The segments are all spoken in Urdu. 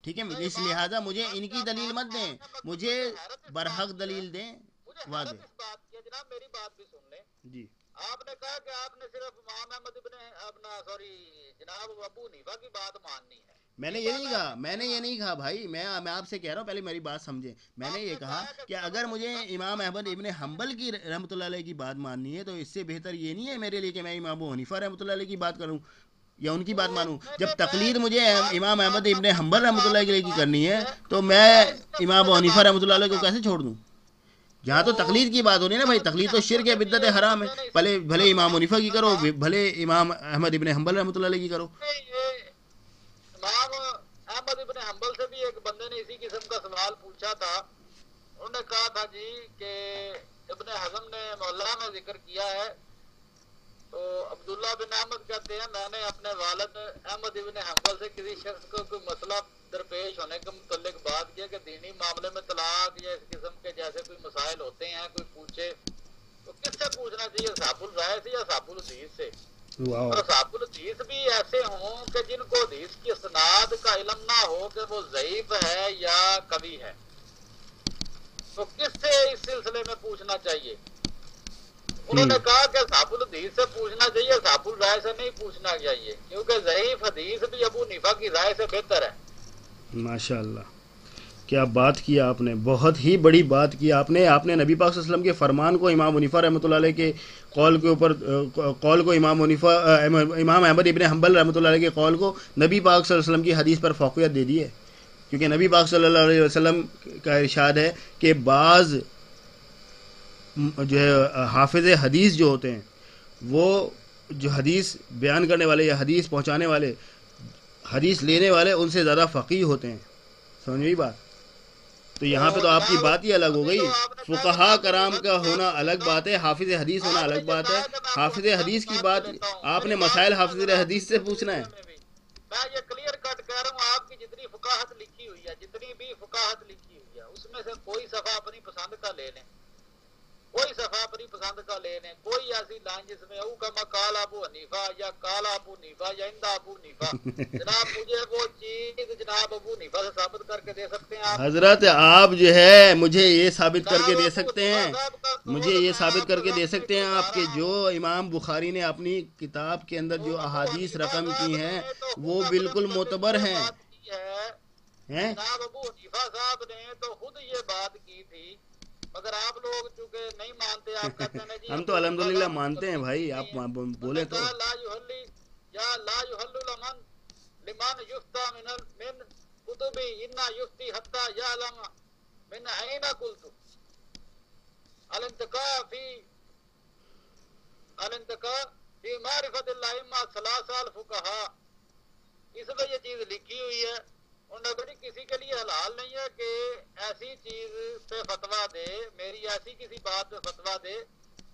ٹھیک ہے، اس لہٰذا مجھے ان کی دلیل مت دیں، مجھے برحق دلیل دیں واضح. اس بات کی جناب، میری بات بھی سن لیں. جی آپ نے کہا کہ آپ نے صرف امام احمد ابن اپنا سوری جناب ابو حنیفہ کی بات ماننی ہے. میں نے یہ نہیں کہا، میں نے یہ نہیں کہا بھائی، میں آپ سے کہہ رہا ہوں پہلے میری بات سمجھیں. میں نے یہ کہا کہ اگر مجھے امام احمد ابن حنبل کی رحمۃ اللہ علیہ کی بات ماننی ہے تو اس سے بہتر یہ نہیں ہے میرے لیے کہ میں امام ابو حنیفہ رحمۃ اللہ علیہ کی بات کروں یا ان کی بات مانوں. جب تقلید مجھے امام احمد ابن حنبل رحمۃ اللہ علیہ کی کرنی ہے تو میں امام ابو حنیفہ رحمۃ اللہ علیہ کو کیسے چھوڑ دوں؟ جہاں تو تقلید کی بات ہو رہی ہے نا بھائی، تقلید تو شرک ہے، بدعت ہے، حرام ہے. بھلے امام حنیفہ کی کرو، بھلے امام احمد ابن حنبل رحمۃ اللہ علیہ کی کرو. امام احمد ابن حنبل سے بھی ایک بندے نے اسی قسم کا سوال پوچھا تھا. انہوں نے کہا تھا جی کہ ابن حزم نے مولا میں ذکر کیا ہے، تو عبداللہ بن احمد کہتے ہیں میں نے اپنے والد احمد ابن حنبل سے کسی شخص کو کوئی مسئلہ درپیش ہونے کے متعلق بات کیا کہ دینی معاملے میں طلاق یا اس قسم کے جیسے کوئی مسائل ہوتے ہیں، کوئی پوچھے تو کس سے پوچھنا چاہیے، اصحاب الرائے سے یا اصحاب الحدیث سے؟ اور اصحاب الحدیث بھی ایسے ہوں کہ جن کو حدیث کی اسناد کا علم نہ ہو کہ وہ ضعیف ہے یا قوی ہے، تو کس سے اس سلسلے میں پوچھنا چاہیے؟ انہوں نے کہا کہ اصحاب الحدیث سے پوچھنا چاہیے، اصحاب الرائے سے نہیں پوچھنا چاہیے، کیونکہ ضعیف حدیث بھی ابو حنیفہ کی رائے سے بہتر ہے. ماشاء اللہ، کیا بات کیا آپ نے، بہت ہی بڑی بات کی آپ نے. آپ نے نبی پاک صلی اللہ علیہ وسلم کے فرمان کو امام حنیفہ رحمۃ اللہ علیہ کے قول کے اوپر قول کو امام احمد ابن حنبل رحمۃ اللہ علیہ کے قول کو نبی پاک صلی اللہ علیہ وسلم کی حدیث پر فوقیت دے دی ہے. کیونکہ نبی پاک صلی اللہ علیہ وسلم کا ارشاد ہے کہ بعض جو ہے حافظ حدیث جو ہوتے ہیں وہ جو حدیث بیان کرنے والے یا حدیث پہنچانے والے، حدیث لینے والے ان سے زیادہ فقیہ ہوتے ہیں. سمجھ گئی بات؟ تو یہاں پہ تو آپ کی بات ہی الگ ہو گئی. فقہا کرام کا ہونا الگ بات ہے، حافظ حدیث ہونا الگ بات ہے. حافظ حدیث کی بات آپ نے مسائل حافظ حدیث سے پوچھنا ہے. میں یہ کلیئر کٹ کہہ رہا ہوں، آپ کی جتنی فقاہت لکھی ہوئی ہے، جتنی بھی فقاہت لکھی ہوئی ہے، اس میں سے کوئی صفحہ اپنی پسند کا لے لیں، کوئی صفحہ اپنی پسند کا لے لیں. کوئی ایسی لائن جس میں او کما کال ابو حنیفہ یا کالا ابو حنیفہ یا اندا ابو حنیفہ، جناب مجھے وہ چیز جناب ابو حنیفہ سے ثابت کر کے دے سکتے ہیں آپ؟ حضرت آپ جو ہے مجھے یہ ثابت کر کے دے سکتے ہیں، مجھے یہ ثابت کر کے دے سکتے ہیں آپ کہ جو امام بخاری نے اپنی کتاب کے اندر جو احادیث رقم کی ہیں وہ بالکل معتبر ہیں. جناب ابو حنیفہ صاحب نے تو خود یہ بات کی تھی، مگر آپ لوگ چونکہ نہیں مانتے، آپ کہتے ہیں جی ہم تو الحمدللہ مانتے ہیں بھائی، آپ بولے تو. لا یحلی یا لا یحل لمن یفتی من کتبی انا یفتی حتی یعلم من عین قلت الانتقاء فی معرفت الائمہ ثلاثہ الفقہاء. اس میں یہ چیز لکھی ہوئی ہے. انہوں نے کہا کسی کے لیے حلال نہیں ہے کہ ایسی چیز پہ فتویٰ دے، میری ایسی کسی بات پہ فتویٰ دے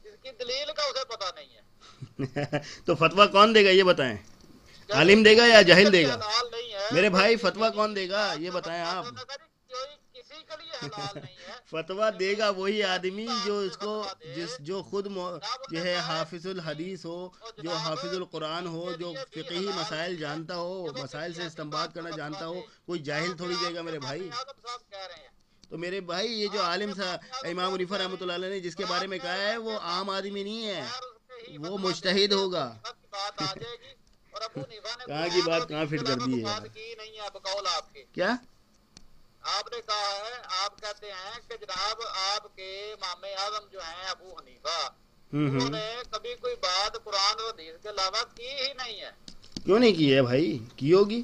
جس کی دلیل کا اسے پتہ نہیں ہے. تو فتویٰ کون دے گا یہ بتائیں؟ عالم دے گا یا جاہل دے گا؟ حلال نہیں ہے میرے بھائی فتویٰ کون دے گا یہ بتائیں آپ؟ کسی کے لیے حلال نہیں ہے. فتویٰ دے گا وہی آدمی جو اس کو جو خود جو ہے حافظ الحدیث ہو، جو حافظ القرآن ہو، جو فقہی مسائل جانتا ہو، مسائل سے استنباط کرنا جانتا ہو. کوئی جاہل تھوڑی دے گا میرے بھائی. تو میرے بھائی یہ جو عالم تھا امام حنیفہ رحمۃ اللہ علیہ نے جس کے بارے میں کہا ہے وہ عام آدمی نہیں ہے، وہ مجتہد ہوگا. کہاں کی بات کہاں فٹ کر دی ہے کیا؟ آپ نے کہا ہے، آپ کہتے ہیں کہ جناب آپ کے امام اعظم جو ہیں ابو حنیفہ، انہوں نے کبھی کوئی بات قرآن اور حدیث کے علاوہ کی ہی نہیں ہے. کیوں نہیں کی ہے بھائی؟ کی ہوگی،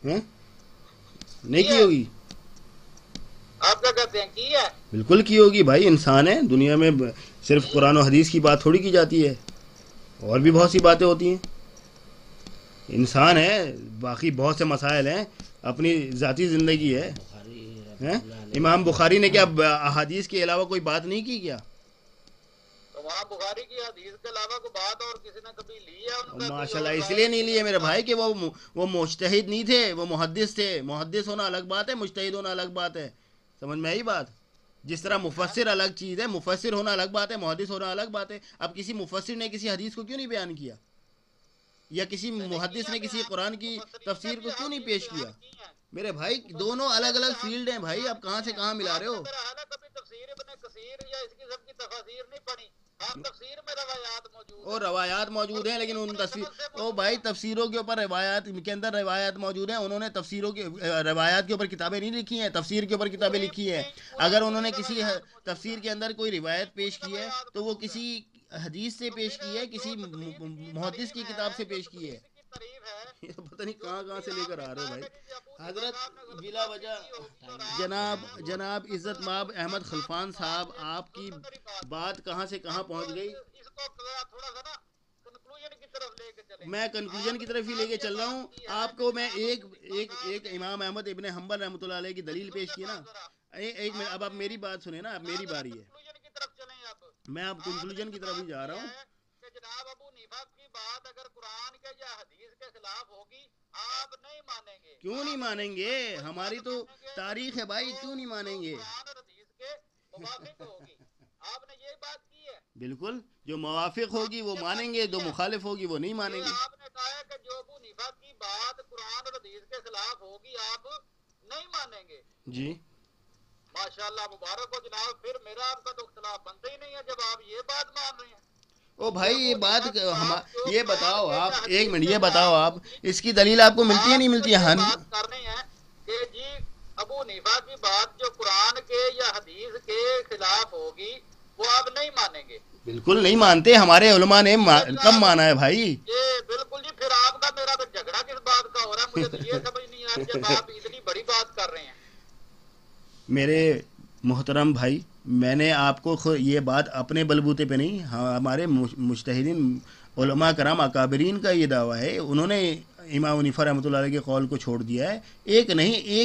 نہیں کی ہوگی. آپ کیا کہتے ہیں کی ہے؟ بالکل کی ہوگی بھائی. انسان ہے، دنیا میں صرف قرآن و حدیث کی بات تھوڑی کی جاتی ہے، اور بھی بہت سی باتیں ہوتی ہیں. انسان ہے، باقی بہت سے مسائل ہیں، اپنی ذاتی زندگی ہے. امام بخاری نے کیا احادیث کے علاوہ کوئی بات نہیں کی کیا؟ امام بخاری کی حدیث کے علاوہ کوئی بات اور کسی نے کبھی لی ہے؟ ماشاءاللہ اس لیے نہیں لیے میرے بھائی کہ وہ مجتہد نہیں تھے، وہ محدث تھے. محدث ہونا الگ بات ہے، مجتہد ہونا الگ بات ہے. سمجھ میں آئی بات؟ جس طرح مفسر الگ چیز ہے، مفسر ہونا الگ بات ہے، محدث ہونا الگ بات ہے. اب کسی مفسر نے کسی حدیث کو کیوں نہیں بیان کیا، یا کسی محدث نے کسی قرآن کی تفسیر کو کیوں نہیں پیش کیا؟ میرے بھائی دونوں الگ الگ فیلڈ ہیں بھائی، آپ کہاں سے کہاں ملا رہے ہو؟ میرا حال ہے کبھی تفسیر ابن کثیر یا اس قسم کی تفاسیر نہیں پڑھی. ہاں تفسیر میں روایات موجود اور ہیں روایات موجود ہیں، لیکن ان او بھائی تفسیروں کے اوپر روایات کے اندر روایات موجود ہیں. انہوں نے تفسیروں کے روایات کے اوپر کتابیں نہیں لکھی ہیں، تفسیر کے اوپر کتابیں لکھی ہیں. اگر انہوں نے کسی تفسیر کے اندر کوئی روایت پیش کی ہے تو وہ کسی حدیث سے پیش کی ہے، کسی محدث کی کتاب سے پیش کی ہے. پتہ نہیں کہاں سے لے کر آ رہے ہو بھائی. حضرت بلا وجہ جناب عزت مآب احمد خلفان صاحب، آپ کی بات کہاں سے کہاں پہنچ گئی. تھوڑا سا نا کنکلوژن کی طرف لے کے چلیں. میں کنکلوژن کی طرف ہی لے کے چل رہا ہوں. آپ کو میں ایک امام احمد ابن حنبل رحمۃ اللہ علیہ کی دلیل پیش کی نا. ایک منٹ، اب آپ میری بات سنیں نا، اب میری باری ہے. کنکلوژن کی طرف چلیں. اب میں اب کنکلوژن کی طرف ہی جا رہا ہوں. کہ جناب ابو حنیفہ کی بات اگر قرآن کے یا حدیث کے خلاف ہوگی آپ نہیں مانیں گے. کیوں نہیں مانیں گے؟ ہماری تو تاریخ ہے بھائی، کیوں نہیں مانیں گے؟ قرآن اور حدیث کے موافق ہوگی. آپ نے یہ بات کی ہے. بالکل، جو موافق ہوگی وہ مانیں گے، جو مخالف ہوگی وہ نہیں مانیں گے. آپ نے کہا ہے کہ جو ابو حنیفہ کی بات قرآن اور حدیث کے خلاف ہوگی آپ نہیں مانیں گے. جی ماشاءاللہ مبارک ہو جناب. پھر میرا آپ کا تو اختلاف بنتا ہی نہیں ہے جب آپ یہ بات مان رہے ہیں. او بھائی یہ بات یہ بتاؤ آپ، ایک منٹ یہ بتاؤ آپ، اس کی دلیل آپ کو ملتی ہے نہیں ملتی ہے؟ بات کر رہے ہیں کہ جی ابو حنیفہ کی بات جو قرآن کے یا حدیث کے خلاف ہوگی وہ آپ نہیں مانیں گے. بالکل نہیں مانتے، ہمارے علماء نے کب مانا ہے بھائی. یہ بالکل جی. پھر آپ کا میرا تو جھگڑا کس بات کا ہو رہا ہے؟ مجھے تو یہ سمجھ نہیں آ رہی جب آپ اتنی بڑی بات کر رہے ہیں. میرے محترم بھائی، میں نے آپ کو یہ بات اپنے بلبوتے پہ نہیں، ہمارے مجتہدین علماء کرام اکابرین کا یہ دعویٰ ہے. انہوں نے امام حنیفہ رحمۃ اللہ علیہ کے قول کو چھوڑ دیا ہے. ایک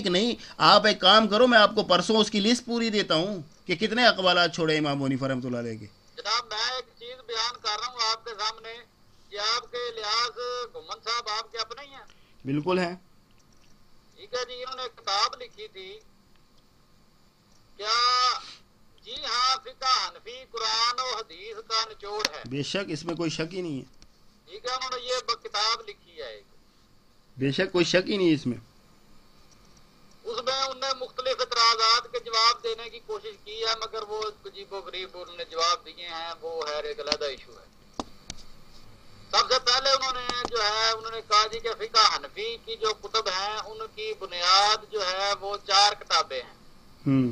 نہیں. آپ ایک کام کرو، میں آپ کو پرسوں اس کی لسٹ پوری دیتا ہوں کہ کتنے اقوالات چھوڑے امام حنیفہ رحمۃ اللہ علیہ کے. جناب میں ایک چیز بیان کر رہا ہوں آپ کے سامنے کہ آپ کے لحاظ گھمن صاحب آپ کے اپنے ہی ہیں. بالکل ہیں. ٹھیک ہے جی. انہوں نے کتاب لکھی تھی کیا؟ جی ہاں، فقہ حنفی قرآن و حدیث کا نچوڑ ہے. بے شک، اس میں کوئی شک ہی نہیں ہے. ٹھیک ہے. انہوں نے یہ کتاب لکھی ہے. بے شک کوئی شک ہی نہیں اس میں. اس میں انہوں نے مختلف اعتراضات کے جواب دینے کی کوشش کی ہے، مگر وہ عجیب و غریب انہوں نے جواب دیے ہیں. وہ ہے ایک علیحدہ ایشو ہے. سب سے پہلے انہوں نے کہا جی کہ فقہ حنفی کی جو کتب ہیں ان کی بنیاد جو ہے وہ 4 کتابیں ہیں.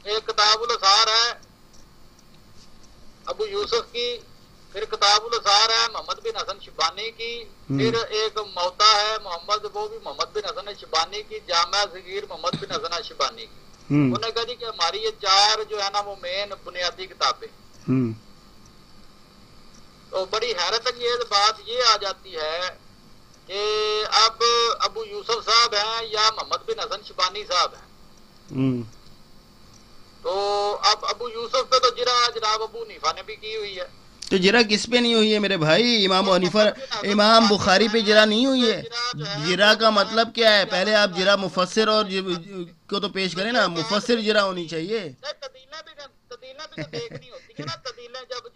ایک کتاب الاثار ہے ابو یوسف کی، پھر کتاب الاثار ہے محمد بن حسن شیبانی کی، پھر ایک موتا ہے محمد، وہ بھی محمد بن حسن شیبانی کی، جامع صغیر محمد بن حسن شیبانی کی. انہوں نے کہا جی کہ ہماری یہ 4 جو ہے نا وہ مین بنیادی کتابیں. تو بڑی حیرت انگیز بات یہ آ جاتی ہے کہ اب ابو یوسف صاحب ہیں یا محمد بن حسن شیبانی صاحب ہیں. تو اب ابو یوسف پہ تو جرا جناب ابو حنیفہ نے بھی کی ہوئی ہے. تو جرا کس پہ نہیں ہوئی ہے میرے بھائی؟ امام بخاری پہ جرا نہیں ہوئی ہے. جرا کا مطلب کیا ہے؟ پہلے آپ جرا مفسر اور کو تو پیش کریں نا، مفسر جرا ہونی چاہیے.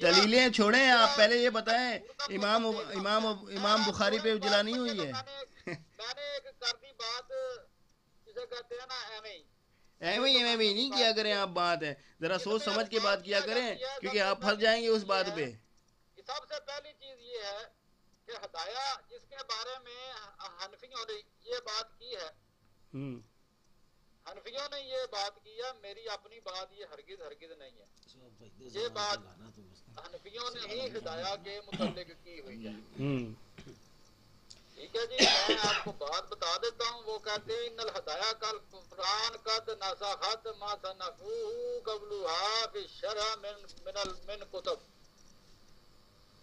دلیلیں چھوڑیں، آپ پہلے یہ بتائیں امام بخاری پہ جرا نہیں ہوئی ہے. میں نے ایک کردی بات جسے کہتے ہیں نا ایویں نہیں کیا کریں آپ. بات ہے ذرا سوچ سمجھ کے بات کیا کریں، کیونکہ آپ پھنس جائیں گے اس بات پہ. سب سے پہلی چیز یہ ہے کہ ہدایہ جس کے بارے میں حنفیوں نے یہ بات کی ہے، حنفیوں نے یہ بات کی ہے، میری اپنی بات یہ ہرگز نہیں ہے. یہ بات حنفیوں نے ہی ہدایہ کے متعلق کی ہوئی ہے. ٹھیک ہے جی. میں آپ کو بات بتا دیتا ہوں. وہ کہتے ہیں ان الہدایہ کل قرآن قد نسخت ما صنفوه قبلها فی الشرع من کتب.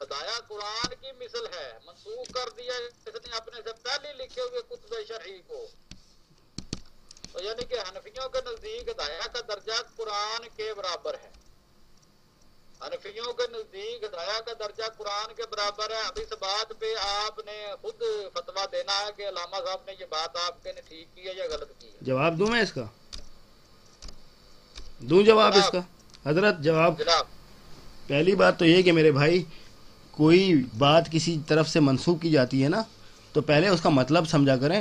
ہدایہ قرآن کی مثل ہے، منسوخ کر دیا اس نے اپنے سے پہلے لکھے ہوئے کتب شرعی کو. تو یعنی کہ حنفیوں کے نزدیک ہدایہ کا درجہ قرآن کے برابر ہے. حنفیوں کے نزدیک ہدایہ کا درجہ قرآن کے برابر ہے. اب اس بات پہ آپ نے خود فتویٰ دینا ہے کہ علامہ صاحب نے یہ بات آپ کے نے ٹھیک کی ہے یا غلط کی ہے. جواب دوں میں اس کا؟ دوں جواب اس کا؟ حضرت جواب. پہلی بات تو یہ کہ میرے بھائی کوئی بات کسی طرف سے منسوخ کی جاتی ہے نا تو پہلے اس کا مطلب سمجھا کریں.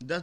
10